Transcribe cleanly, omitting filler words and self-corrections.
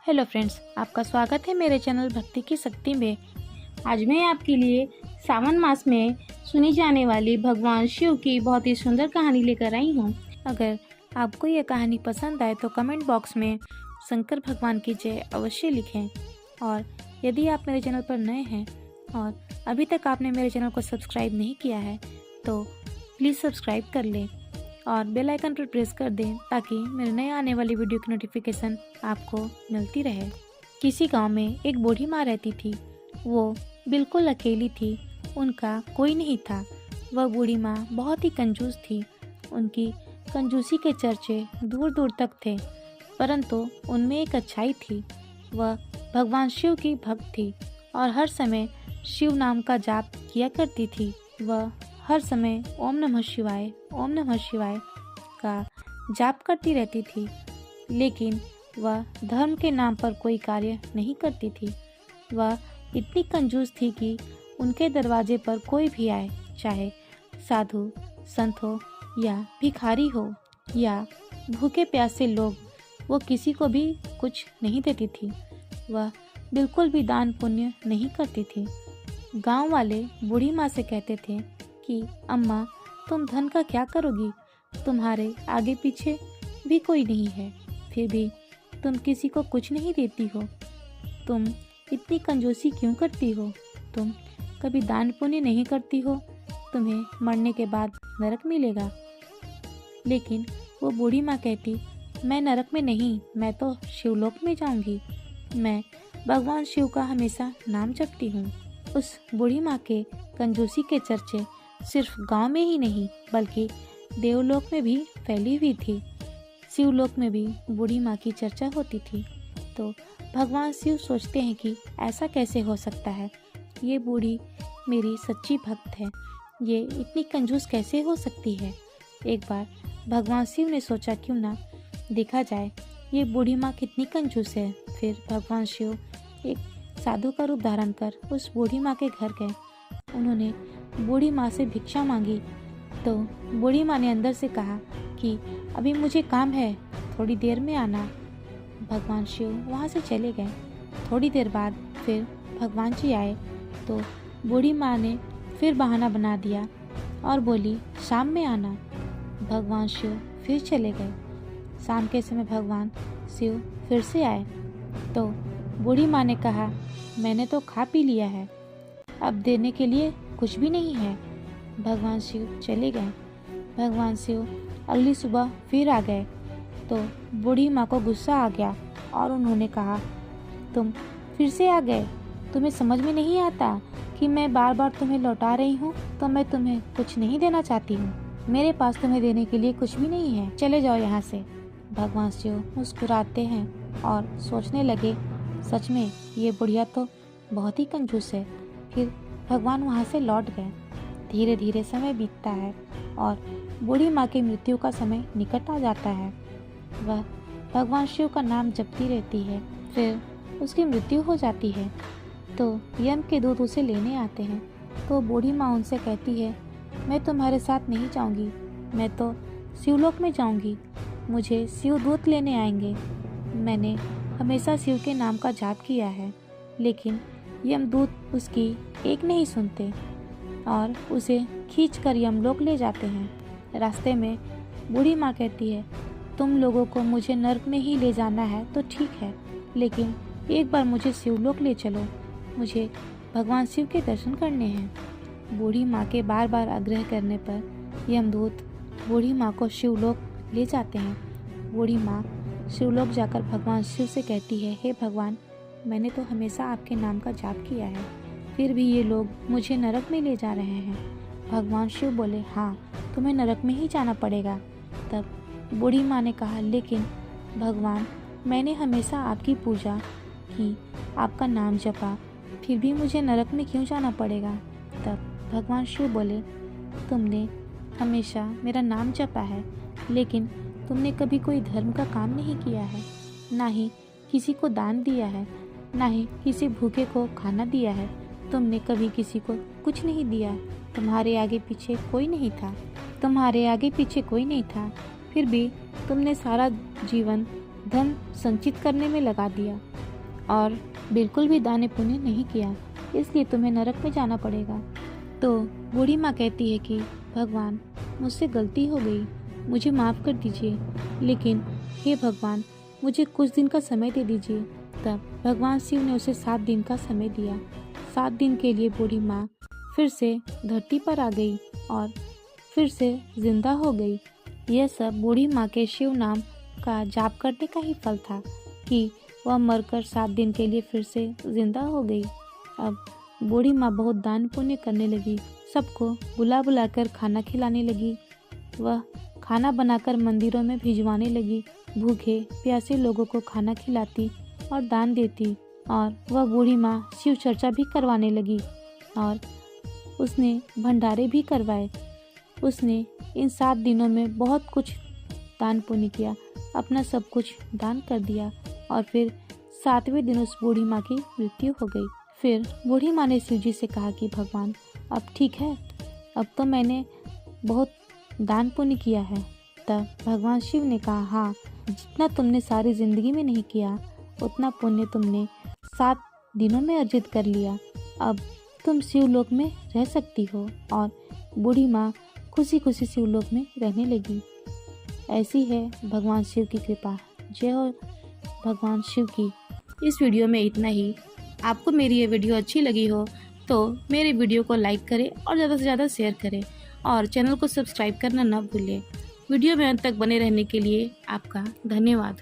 Hello friends, आपका स्वागत है मेरे चैनल भक्ति की शक्ति में। आज मैं आपके लिए सावन मास में सुनी जाने वाली भगवान शिव की बहुत ही सुंदर कहानी लेकर आई हूँ। अगर आपको यह कहानी पसंद आए तो कमेंट बॉक्स में शंकर भगवान की जय अवश्य लिखें। और यदि आप मेरे चैनल पर नए हैं और अभी तक आपने मेरे चैनल को सब्सक्राइब नहीं किया है तो प्लीज़ सब्सक्राइब कर लें और बेल आइकन पर प्रेस कर दें ताकि मेरे नए आने वाली वीडियो की नोटिफिकेशन आपको मिलती रहे। किसी गांव में एक बूढ़ी माँ रहती थी। वो बिल्कुल अकेली थी, उनका कोई नहीं था। वह बूढ़ी माँ बहुत ही कंजूस थी। उनकी कंजूसी के चर्चे दूर दूर तक थे, परंतु उनमें एक अच्छाई थी। वह भगवान शिव की भक्त थी और हर समय शिव नाम का जाप किया करती थी। वह हर समय ओम नमः शिवाय का जाप करती रहती थी, लेकिन वह धर्म के नाम पर कोई कार्य नहीं करती थी। वह इतनी कंजूस थी कि उनके दरवाजे पर कोई भी आए, चाहे साधु संत हो या भिखारी हो या भूखे प्यासे लोग, वो किसी को भी कुछ नहीं देती थी। वह बिल्कुल भी दान पुण्य नहीं करती थी। गांव वाले बूढ़ी माँ से कहते थे कि अम्मा, तुम धन का क्या करोगी? तुम्हारे आगे पीछे भी कोई नहीं है, फिर भी तुम किसी को कुछ नहीं देती हो। तुम इतनी कंजूसी क्यों करती हो? तुम कभी दान पुण्य नहीं करती हो, तुम्हें मरने के बाद नरक मिलेगा। लेकिन वो बूढ़ी माँ कहती, मैं नरक में नहीं, मैं तो शिवलोक में जाऊंगी। मैं भगवान शिव का हमेशा नाम जपती हूँ। उस बूढ़ी माँ के कंजूसी के चर्चे सिर्फ गांव में ही नहीं बल्कि देवलोक में भी फैली हुई थी। शिवलोक में भी बूढ़ी माँ की चर्चा होती थी। तो भगवान शिव सोचते हैं कि ऐसा कैसे हो सकता है, ये बूढ़ी मेरी सच्ची भक्त है, ये इतनी कंजूस कैसे हो सकती है। एक बार भगवान शिव ने सोचा क्यों ना देखा जाए ये बूढ़ी माँ कितनी कंजूस है। फिर भगवान शिव एक साधु का रूप धारण कर उस बूढ़ी माँ के घर गए। उन्होंने बूढ़ी माँ से भिक्षा मांगी तो बूढ़ी माँ ने अंदर से कहा कि अभी मुझे काम है, थोड़ी देर में आना। भगवान शिव वहाँ से चले गए। थोड़ी देर बाद फिर भगवान जी आए तो बूढ़ी माँ ने फिर बहाना बना दिया और बोली शाम में आना। भगवान शिव फिर चले गए। शाम के समय भगवान शिव फिर से आए तो बूढ़ी माँ ने कहा, मैंने तो खा पी लिया है, अब देने के लिए कुछ भी नहीं है। भगवान शिव चले गए। भगवान शिव अगली सुबह फिर आ गए तो बूढ़ी माँ को गुस्सा आ गया और उन्होंने कहा, तुम फिर से आ गए, तुम्हें समझ में नहीं आता कि मैं बार बार तुम्हें लौटा रही हूँ, तो मैं तुम्हें कुछ नहीं देना चाहती हूँ। मेरे पास तुम्हें देने के लिए कुछ भी नहीं है, चले जाओ यहाँ से। भगवान शिव मुस्कुराते हैं और सोचने लगे, सच में ये बुढ़िया तो बहुत ही कंजूस है। फिर भगवान वहाँ से लौट गए। धीरे धीरे समय बीतता है और बूढ़ी माँ की मृत्यु का समय निकट आ जाता है। वह भगवान शिव का नाम जपती रहती है। फिर उसकी मृत्यु हो जाती है तो यम के दूत उसे लेने आते हैं। तो बूढ़ी माँ उनसे कहती है, मैं तुम्हारे साथ नहीं जाऊँगी, मैं तो शिवलोक में जाऊँगी, मुझे शिव दूत लेने आएंगे। मैंने हमेशा शिव के नाम का जाप किया है, लेकिन यमदूत उसकी एक नहीं सुनते और उसे खींचकर यमलोक ले जाते हैं। रास्ते में बूढ़ी माँ कहती है, तुम लोगों को मुझे नर्क में ही ले जाना है तो ठीक है, लेकिन एक बार मुझे शिवलोक ले चलो, मुझे भगवान शिव के दर्शन करने हैं। बूढ़ी माँ के बार बार आग्रह करने पर यमदूत बूढ़ी माँ को शिवलोक ले जाते हैं। बूढ़ी माँ शिवलोक जाकर भगवान शिव से कहती है, हे भगवान, मैंने तो हमेशा आपके नाम का जाप किया है, फिर भी ये लोग मुझे नरक में ले जा रहे हैं। भगवान शिव बोले, हाँ, तुम्हें नरक में ही जाना पड़ेगा। तब बूढ़ी माँ ने कहा, लेकिन भगवान, मैंने हमेशा आपकी पूजा की, आपका नाम जपा, फिर भी मुझे नरक में क्यों जाना पड़ेगा? तब भगवान शिव बोले, तुमने हमेशा मेरा नाम जपा है, लेकिन तुमने कभी कोई धर्म का काम नहीं किया है, ना ही किसी को दान दिया है, ना ही किसी भूखे को खाना दिया है। तुमने कभी किसी को कुछ नहीं दिया। तुम्हारे आगे पीछे कोई नहीं था, फिर भी तुमने सारा जीवन धन संचित करने में लगा दिया और बिल्कुल भी दान पुण्य नहीं किया, इसलिए तुम्हें नरक में जाना पड़ेगा। तो बूढ़ी माँ कहती है कि भगवान, मुझसे गलती हो गई, मुझे माफ़ कर दीजिए, लेकिन हे भगवान, मुझे कुछ दिन का समय दे दीजिए। तब भगवान शिव ने उसे 7 दिन का समय दिया। 7 दिन के लिए बूढ़ी माँ फिर से धरती पर आ गई और फिर से जिंदा हो गई। यह सब बूढ़ी माँ के शिव नाम का जाप करने का ही फल था कि वह मरकर 7 दिन के लिए फिर से जिंदा हो गई। अब बूढ़ी माँ बहुत दान पुण्य करने लगी, सबको बुला बुला कर खाना खिलाने लगी। वह खाना बनाकर मंदिरों में भिजवाने लगी, भूखे प्यासे लोगों को खाना खिलाती और दान देती। और वह बूढ़ी माँ शिव चर्चा भी करवाने लगी और उसने भंडारे भी करवाए। उसने इन 7 दिनों में बहुत कुछ दान पुण्य किया, अपना सब कुछ दान कर दिया और फिर 7वें दिन उस बूढ़ी माँ की मृत्यु हो गई। फिर बूढ़ी माँ ने शिव जी से कहा कि भगवान, अब ठीक है, अब तो मैंने बहुत दान पुण्य किया है। तब भगवान शिव ने कहा, हाँ, जितना तुमने सारी जिंदगी में नहीं किया उतना पुण्य तुमने 7 दिनों में अर्जित कर लिया। अब तुम शिवलोक में रह सकती हो। और बूढ़ी माँ खुशी खुशी शिवलोक में रहने लगी। ऐसी है भगवान शिव की कृपा। जय हो भगवान शिव की। इस वीडियो में इतना ही। आपको मेरी ये वीडियो अच्छी लगी हो तो मेरे वीडियो को लाइक करें और ज़्यादा से ज़्यादा शेयर करें और चैनल को सब्सक्राइब करना न भूलें। वीडियो में अंत तक बने रहने के लिए आपका धन्यवाद।